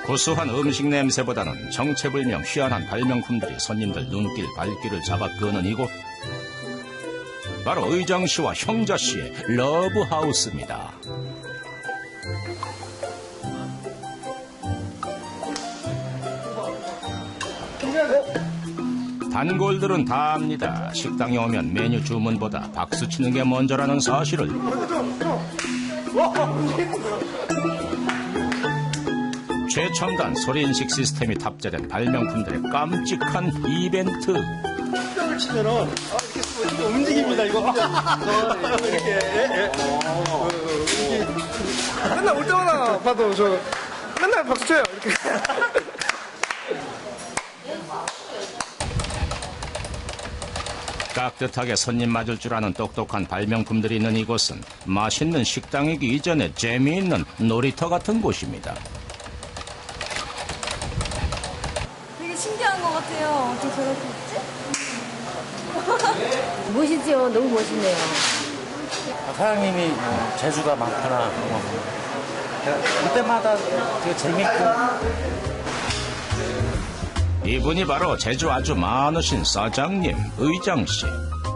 고소한 음식 냄새보다는 정체불명 희한한 발명품들이 손님들 눈길 발길을 잡아 끄는 이곳. 바로 의장씨와 형자씨의 러브하우스입니다. 단골들은 다 압니다. 식당에 오면 메뉴 주문보다 박수치는 게 먼저라는 사실을. 최첨단 소리인식 시스템이 탑재된 발명품들의 깜찍한 이벤트. 식당을 치면은 이렇게 움직입니다. 이거 이렇게 맨날 올 때마다 봐도 저 맨날 박수 쳐요. 이렇게. 깍듯하게 손님 맞을 줄 아는 똑똑한 발명품들이 있는 이곳은 맛있는 식당이기 이전에 재미있는 놀이터 같은 곳입니다. 되게 신기한 것 같아요. 어떻게 저렇게 했지? 멋있죠. 너무 멋있네요. 사장님이 재주가 많구나. 그때마다 되게 재밌고. 이분이 바로 재주 아주 많으신 사장님 의장씨.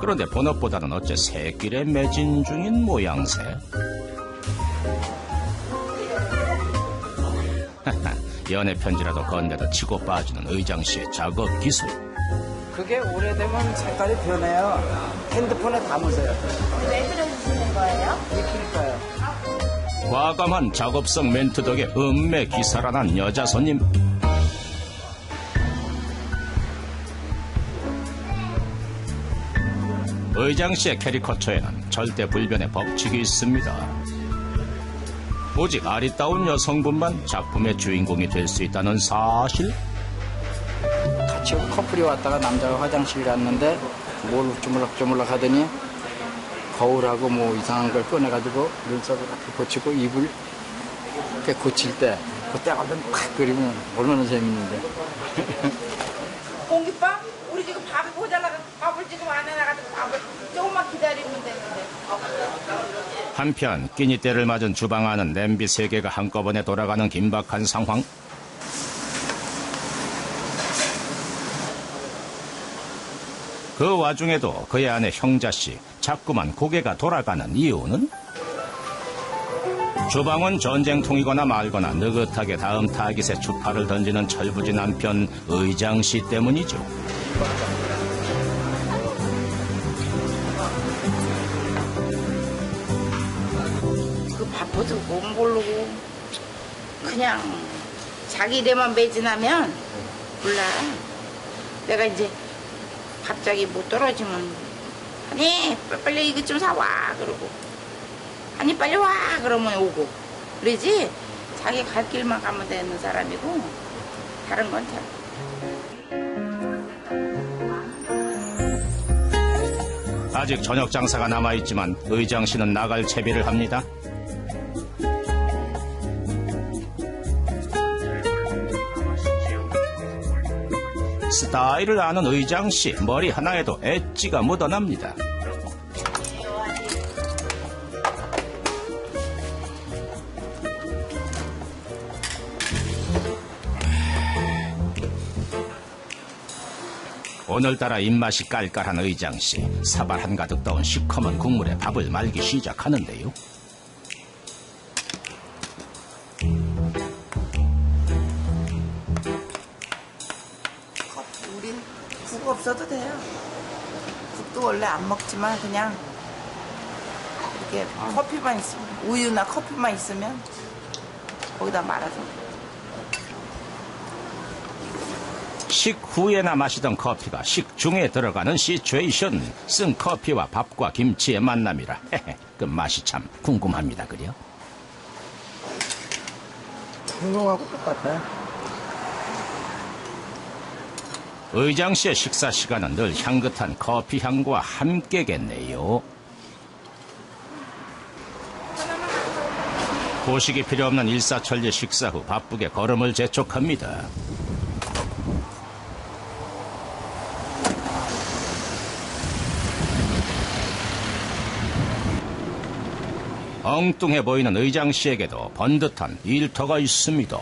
그런데 본업보다는 어째 새길에 매진 중인 모양새. 연애 편지라도 건네도 치고 빠지는 의장씨의 작업 기술. 그게 오래되면 색깔이 변해요. 핸드폰에 담으세요. 왜 그러시는 거예요? 익힐 거예요. 과감한 작업성 멘트 덕에 음매 기사란한 여자 손님. 의장씨의 캐리커처에는 절대 불변의 법칙이 있습니다. 오직 아리따운 여성분만 작품의 주인공이 될 수 있다는 사실. 같이 커플이 왔다가 남자가 화장실 갔는데 뭘 주물럭주물럭 하더니 거울하고 뭐 이상한 걸 꺼내가지고 눈썹을 이렇게 고치고 입을 이렇게 고칠 때 그때 가면 콱 그리면 얼마나 재밌는데. 공깃밥? 우리 지금 밥이 모자라서 밥을 지금 안 해놔가지고 밥을 조금만 기다리면 되는데. 한편 끼니 때를 맞은 주방 안은 냄비 3개가 한꺼번에 돌아가는 긴박한 상황. 그 와중에도 그의 아내 형자씨 자꾸만 고개가 돌아가는 이유는? 주방은 전쟁통이거나 말거나 느긋하게 다음 타깃에 추파를 던지는 철부지 남편 의장씨 때문이죠. 그 바빠도 못 모르고 그냥 자기 일에만 매진하면 몰라. 내가 이제 갑자기 못 떨어지면 아니 빨리 이것 좀 사와 그러고 아니 빨리 와 그러면 오고 그러지 자기 갈 길만 가면 되는 사람이고 다른 건 잘. 아직 저녁 장사가 남아있지만 의장씨는 나갈 채비를 합니다. 스타일을 아는 의장씨 머리 하나에도 엣지가 묻어납니다. 오늘따라 입맛이 깔깔한 의장씨, 사발 한가득 떠온 시커먼 국물에 밥을 말기 시작하는데요. 우린 국 없어도 돼요. 국도 원래 안 먹지만 그냥 이렇게 커피만 있으면 우유나 커피만 있으면 거기다 말아서. 식후에나 마시던 커피가 식중에 들어가는 시츄에이션. 쓴 커피와 밥과 김치의 만남이라 그 맛이 참 궁금합니다. 그래요? 운동하고 똑같아요. 의장씨의 식사 시간은 늘 향긋한 커피 향과 함께겠네요. 고식이 필요 없는 일사천리 식사 후 바쁘게 걸음을 재촉합니다. 엉뚱해 보이는 의장 씨에게도 번듯한 일터가 있습니다.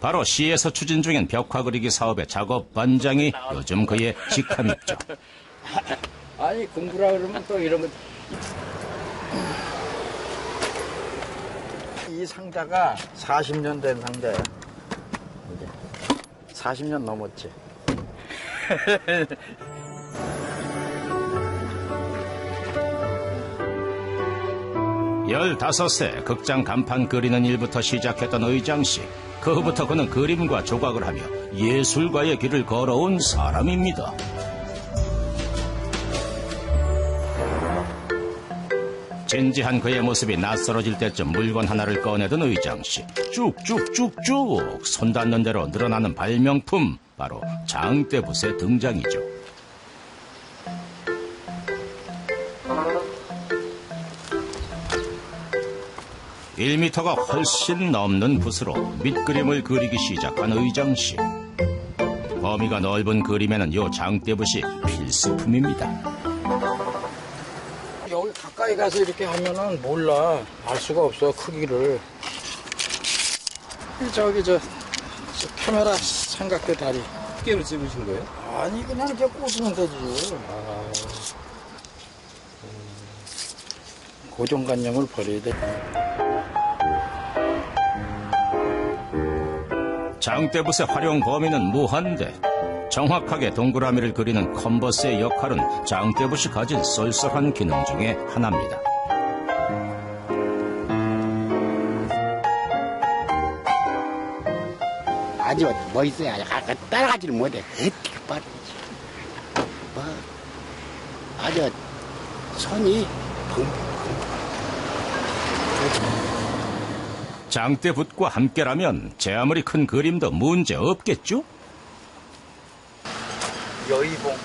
바로 시에서 추진 중인 벽화 그리기 사업의 작업 반장이 요즘 그의 직함이죠. 아니 공부라 그러면 또 이런 거. 이 상자가 40년 된 상자야. 이제 40년 넘었지. 15세 극장 간판 그리는 일부터 시작했던 의장 씨. 그 후부터 그는 그림과 조각을 하며 예술가의 길을 걸어온 사람입니다. 진지한 그의 모습이 낯설어질 때쯤 물건 하나를 꺼내던 의장 씨. 쭉쭉쭉쭉 손 닿는 대로 늘어나는 발명품, 바로 장대붓의 등장이죠. (1미터가) 훨씬 넘는 붓으로 밑그림을 그리기 시작한 의장 씨. 범위가 넓은 그림에는 요 장대붓이 필수품입니다. 여기 가까이 가서 이렇게 하면은 몰라. 알 수가 없어, 크기를. 저 카메라 삼각대 다리. 깨로 집으신 거예요? 아니, 그냥 이렇게 꽂으면 되지. 고정관념을 버려야 돼. 장대붓의 활용 범위는 무한대. 정확하게 동그라미를 그리는 컨버스의 역할은 장대붓이 가진 쏠쏠한 기능 중에 하나입니다. 아주 멋있어요. 따라가지를 못해. 어떻게 빠르지. 아주 손이 장대붓과 함께라면 제 아무리 큰 그림도 문제 없겠죠? 여의봉.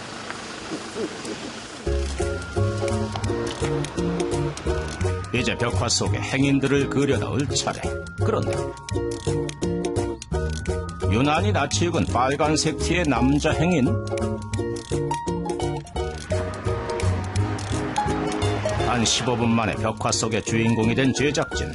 이제 벽화 속에 행인들을 그려 넣을 차례. 그런데 유난히 낯이 익은 빨간색 티의 남자 행인. 한 15분 만에 벽화 속의 주인공이 된 제작진.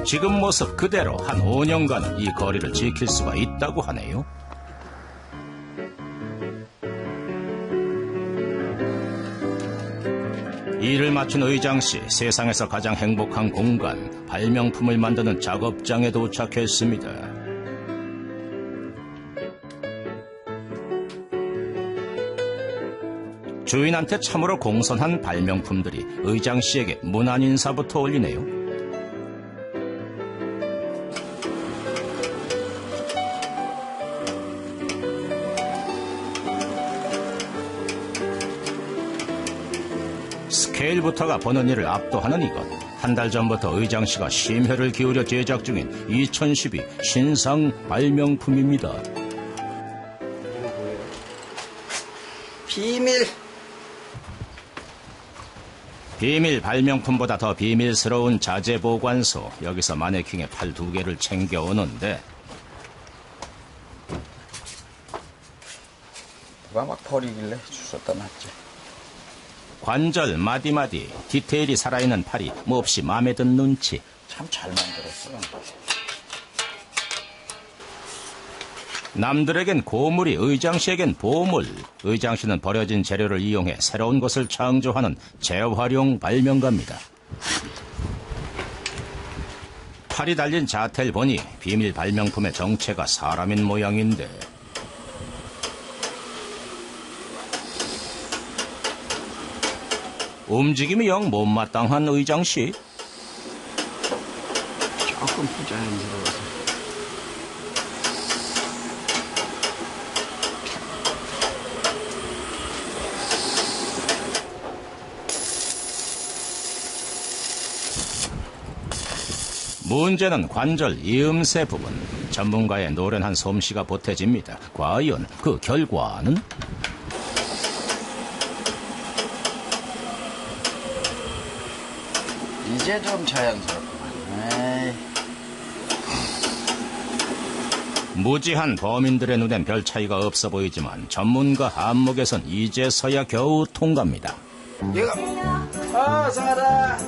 지금 모습 그대로 한 5년간 이 거리를 지킬 수가 있다고 하네요. 일을 마친 의장 씨, 세상에서 가장 행복한 공간, 발명품을 만드는 작업장에 도착했습니다. 주인한테 참으로 공손한 발명품들이 의장 씨에게 문안 인사부터 올리네요. 스케일부터가 버는 일을 압도하는 이것. 한 달 전부터 의장 씨가 심혈을 기울여 제작 중인 2012 신상 발명품입니다. 비밀 발명품보다 더 비밀스러운 자재 보관소. 여기서 마네킹의 팔 2개를 챙겨오는데 누가 막 버리길래 주웠다 놨지. 관절 마디마디, 디테일이 살아있는 팔이 몹시 마음에 든 눈치. 참 잘 만들었어. 남들에겐 고물이 의장 씨에겐 보물. 의장 씨는 버려진 재료를 이용해 새로운 것을 창조하는 재활용 발명가입니다. 팔이 달린 자태를 보니 비밀 발명품의 정체가 사람인 모양인데, 움직임이 영 못마땅한 의장 씨. 조금 부자연스러워서. 문제는 관절 이음새 부분. 전문가의 노련한 솜씨가 보태집니다. 과연 그 결과는? 이제 좀 자연스럽구만. 에이. 무지한 범인들의 눈엔 별 차이가 없어 보이지만 전문가 안목에선 이제서야 겨우 통갑니다. 사라.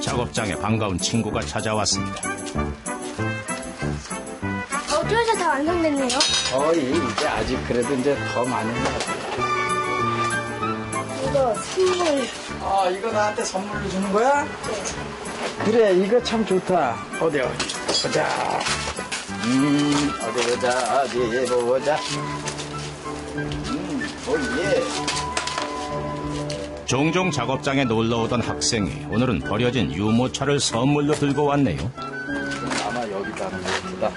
작업장에 반가운 친구가 찾아왔습니다. 어쩌서 다 완성됐네요. 이제 아직 그래도 이제 더 많이 해야 이거 선물. 이거 나한테 선물로 주는 거야? 네. 그래, 이거 참 좋다. 어디 보자. 어디 보자. 예. 종종 작업장에 놀러오던 학생이 오늘은 버려진 유모차를 선물로 들고 왔네요. 아마 여기다 하는 것 같다.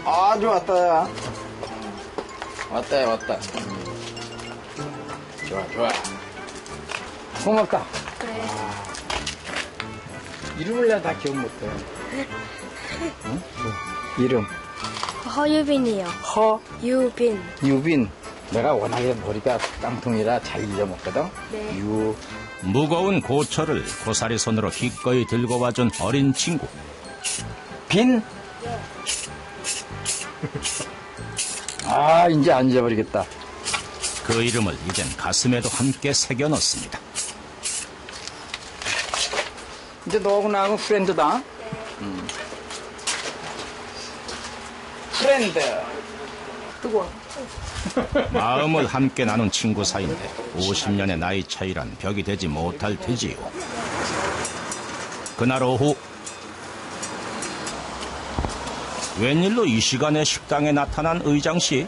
아주 왔다. 왔다. 좋아. 고맙다. 그래. 이름을 내가 다 기억 못해. 응? 이름. 허유빈이요. 유빈. 유빈. 내가 워낙에 머리가 깡통이라 잘 잊어먹거든. 네. 무거운 고철을 고사리 손으로 기꺼이 들고 와준 어린 친구. 빈. 이제 안 잊어버리겠다. 그 이름을 이젠 가슴에도 함께 새겨 넣습니다. 이제 너하고 나하고 프렌드다. 프렌드. 뜨거워. 마음을 함께 나눈 친구 사이인데 50년의 나이 차이란 벽이 되지 못할 테지요. 그날 오후 웬일로 이 시간에 식당에 나타난 의장 씨?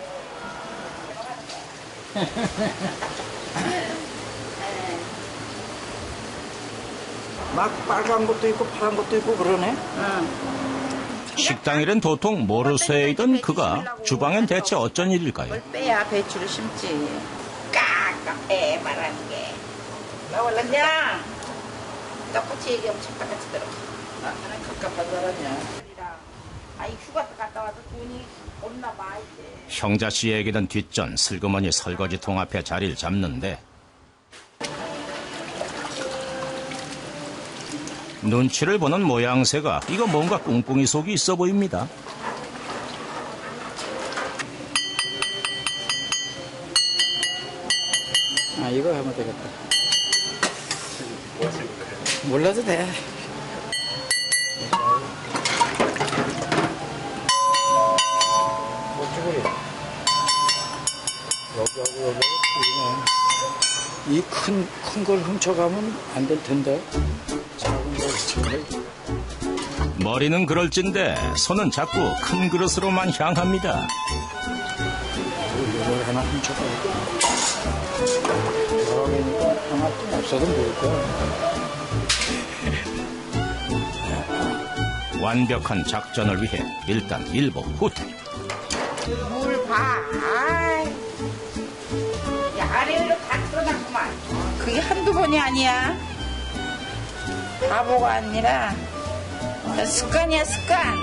막 빨간 것도 있고 파란 것도 있고 그러네. 식당이란 도통 모르쇠이던 그가 주방엔 대체 어쩐 일일까요? 뭘 빼야 배추를 심지. 깝깝해 말하는 게. 나 원래냐? 똑같이 얘기하면 착같이 들어. 나는 갑갑한 사람이야. 아이 휴가 갔다 와도 돈이 없나 봐 이제. 형자 씨에게는 뒷전 슬그머니 설거지통 앞에 자리를 잡는데 눈치를 보는 모양새가 이거 뭔가 꿍꿍이 속이 있어 보입니다. 이거 하면 되겠다. 몰라도 돼. 이 큰 걸 훔쳐가면 안 될 텐데. 작은 걸 훔쳐가야지. 머리는 그럴진데 손은 자꾸 큰 그릇으로만 향합니다. 이걸 하나 훔쳐가야지. 여러 개니까 하나 좀 없어도 모를 거야. 완벽한 작전을 위해 일단 일보 후퇴. 뭘 봐. 야, 아래로 다 틀어놨구만. 그게 한두 번이 아니야. 바보가 아니라 습관이야, 습관.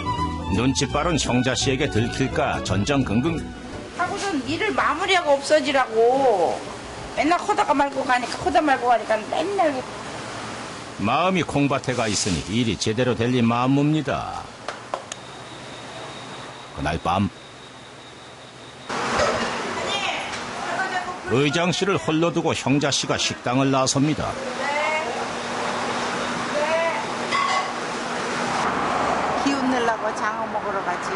눈치 빠른 형자 씨에게 들킬까 전전긍긍. 하고선 일을 마무리하고 없어지라고. 맨날 호다가 말고 가니까 맨날. 마음이 콩밭에 가 있으니 일이 제대로 될 리 만무입니다. 그날 밤 의장 씨를 홀로 두고 형자 씨가 식당을 나섭니다. 기운 내려고 장어 먹으러 가지.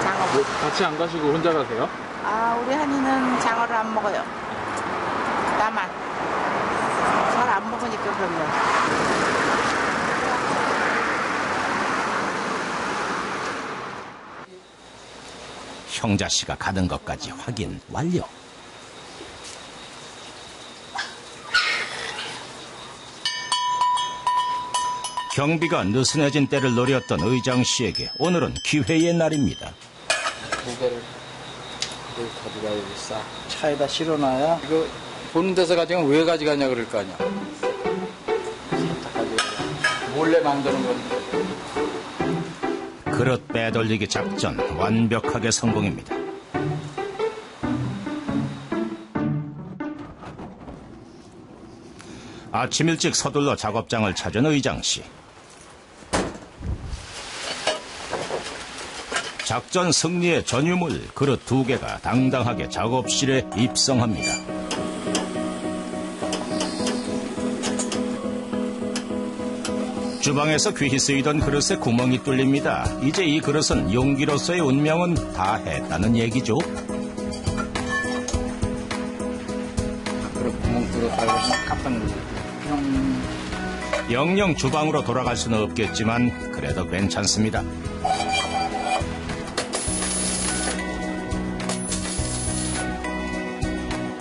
장어. 같이 안 가시고 혼자 가세요? 우리 한이는 장어를 안 먹어요. 나만. 잘 안 먹으니까 그러면. 형자 씨가 가는 것까지 확인 완료. 경비가 느슨해진 때를 노렸던 의장 씨에게 오늘은 기회의 날입니다. 무게를 가져가 여기 싹 차에다 실어놔야 이거 보는 데서 가져가면 왜 가져가냐 그럴 거 아니야. 몰래 만드는 건데. 그릇 빼돌리기 작전 완벽하게 성공입니다. 아침 일찍 서둘러 작업장을 찾은 의장 씨. 작전 승리의 전유물 그릇 2개가 당당하게 작업실에 입성합니다. 주방에서 귀히 쓰이던 그릇에 구멍이 뚫립니다. 이제 이 그릇은 용기로서의 운명은 다 했다는 얘기죠. 그리고 구멍 뚫었다고 깜빡 놀랐어요. 영영 주방으로 돌아갈 수는 없겠지만 그래도 괜찮습니다.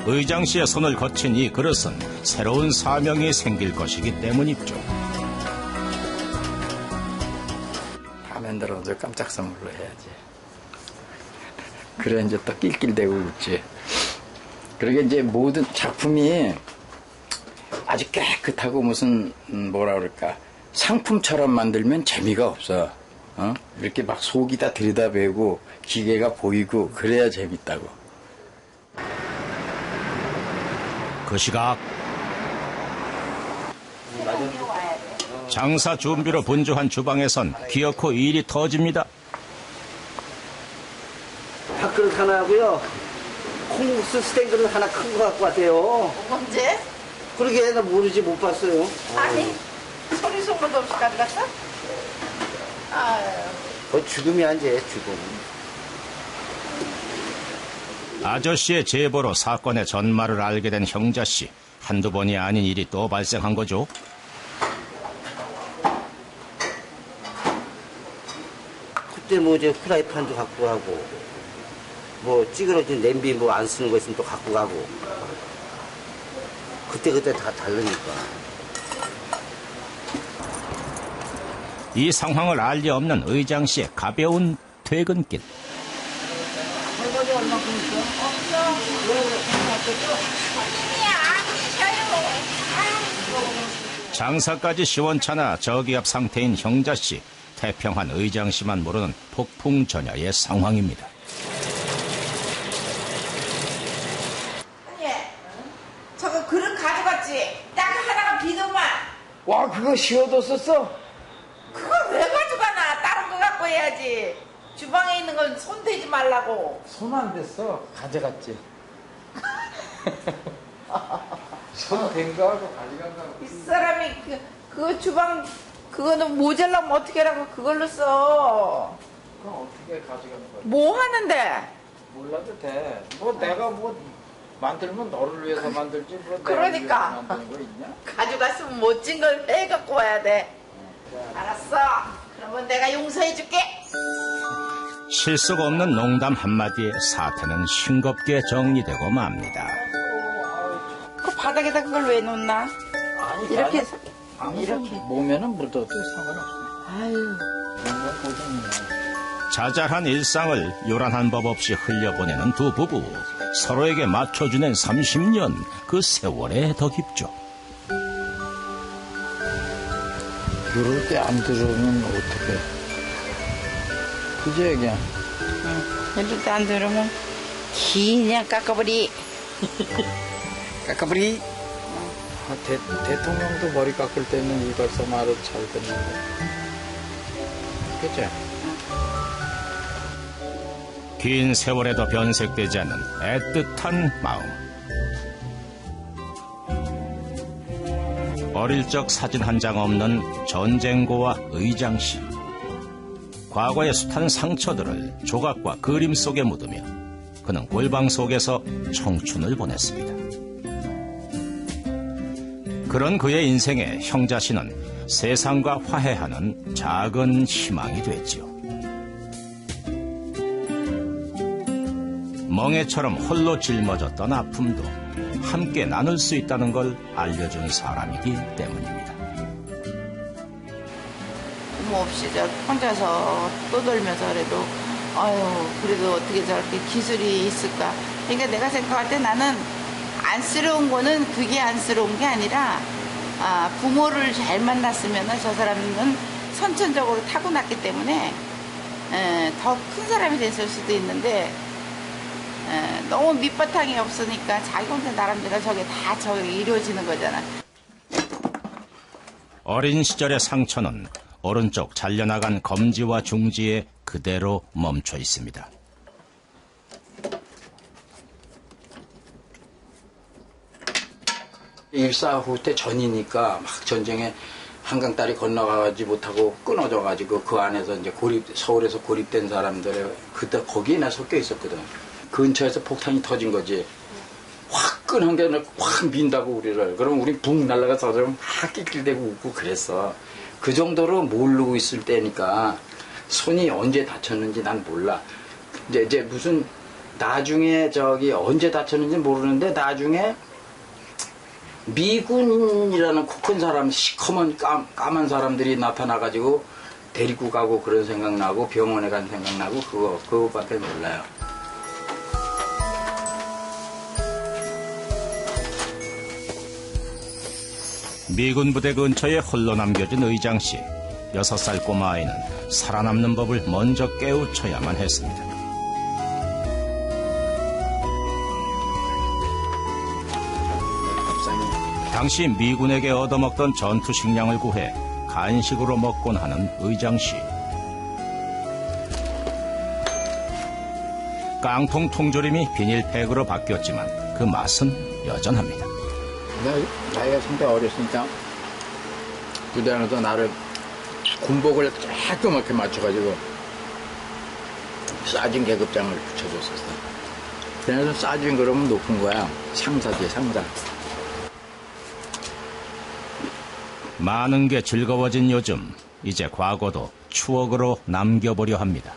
의장 씨의 손을 거친 이 그릇은 새로운 사명이 생길 것이기 때문이죠. 다 만들어서 깜짝 선물로 해야지. 그래 이제 또 낄낄대고 웃지. 그러게 이제 모든 작품이 아주 깨끗하고 무슨 뭐라 그럴까 상품처럼 만들면 재미가 없어. 이렇게 막 속이 다 들여다보고 기계가 보이고 그래야 재밌다고. 그 시각 장사 준비로 분주한 주방에선 기어코 일이 터집니다. 밥그릇 하나 하고요. 콩국수 스텐 그릇 하나 큰 거 갖고 왔대요. 언제? 그러게 나 모르지 못 봤어요. 아니, 소리 소문도 없이 가져갔어? 아유. 그 죽음이 아니지 죽음. 아저씨의 제보로 사건의 전말을 알게 된 형자씨. 한두 번이 아닌 일이 또 발생한 거죠. 그때 뭐 이제 프라이팬도 갖고 가고 뭐 찌그러진 냄비 뭐 안 쓰는 거 있으면 또 갖고 가고 그때 다 다르니까. 이 상황을 알 리 없는 의장 씨의 가벼운 퇴근길. 장사까지 시원찮아 저기압 상태인 형자 씨. 태평한 의장 씨만 모르는 폭풍전야의 상황입니다. 저거 그릇 가져갔지? 딱 하나가 비더만. 와 그거 씌워뒀었어? 그걸 왜 가져가나? 다른 거 갖고 해야지. 주방에 있는 건 손 대지 말라고. 손 안 댔어. 가져갔지. 손 댄 거하고 가져간 거하고. 이 사람이 그거 주방 그거는 모자라면 어떻게 하라고 그걸로 써. 그럼 어떻게 가져간 거야? 뭐 하는데? 몰라도 돼. 뭐 내가 뭐 만들면 너를 위해서 만들지 뭐 내가 그러니까. 위해서 만드는 거 있냐? 가져갔으면 멋진 걸 해갖고 와야 돼. 알았어. 그러면 내가 용서해줄게. 실속 없는 농담 한마디에 사태는 싱겁게 정리되고 맙니다. 그 바닥에다 그걸 왜 놓나? 이렇게 해서. 이렇게 모면은 묻어도 상관없어. 아유. 뭔가 고생이네. 자잘한 일상을 요란한 법 없이 흘려보내는 두 부부. 서로에게 맞춰주는 30년, 그 세월에 더 깊죠. 이럴 때 안 들으면 어떡해. 그지 얘기야? 이럴 때 안 들으면 그냥 깎아버리. 깎아버리. 대통령도 머리 깎을 때는 이발사 말을 잘 듣는데. 그치? 긴 세월에도 변색되지 않는 애틋한 마음. 어릴 적 사진 한 장 없는 전쟁고와 의장 씨. 과거의 숱한 상처들을 조각과 그림 속에 묻으며 그는 골방 속에서 청춘을 보냈습니다. 그런 그의 인생에 형자 씨는 세상과 화해하는 작은 희망이 됐지요. 멍해처럼 홀로 짊어졌던 아픔도 함께 나눌 수 있다는 걸 알려준 사람이기 때문입니다. 부모 없이 저 혼자서 떠돌면서 그래도 아유 그래도 어떻게 저렇게 기술이 있을까. 그러니까 내가 생각할 때 나는 안쓰러운 거는 그게 안쓰러운 게 아니라 부모를 잘 만났으면 저 사람은 선천적으로 타고났기 때문에 더 큰 사람이 됐을 수도 있는데 너무 밑바탕이 없으니까 자기 혼자 나름대로 저게 다 이루어지는 거잖아. 어린 시절의 상처는 오른쪽 잘려나간 검지와 중지에 그대로 멈춰 있습니다. 일사후 때 전이니까 막 전쟁에 한강다리 건너가지 못하고 끊어져가지고 그 안에서 이제 서울에서 고립된 사람들 그때 거기에 나 섞여 있었거든. 근처에서 폭탄이 터진 거지. 화끈한 게 확 민다고 우리를. 그럼 우리 붕 날아가서 막 낄낄대고 웃고 그랬어. 그 정도로 모르고 있을 때니까 손이 언제 다쳤는지 난 몰라. 이제 무슨 나중에 언제 다쳤는지 모르는데 나중에 미군이라는 코 큰 사람, 시커먼 까만 사람들이 나타나가지고 데리고 가고 그런 생각나고 병원에 간 생각나고 그거밖에 몰라요. 미군 부대 근처에 홀로 남겨진 의장 씨. 6살 꼬마 아이는 살아남는 법을 먼저 깨우쳐야만 했습니다. 당시 미군에게 얻어먹던 전투 식량을 구해 간식으로 먹곤 하는 의장 씨. 깡통 통조림이 비닐팩으로 바뀌었지만 그 맛은 여전합니다. 나이가 상당히 어렸으니까 부대 안에서 나를 군복을 깔끔하게 맞춰가지고 사진 계급장을 붙여줬었어. 그래서 사진 그러면 높은 거야. 상사지, 상사. 많은 게 즐거워진 요즘, 이제 과거도 추억으로 남겨보려 합니다.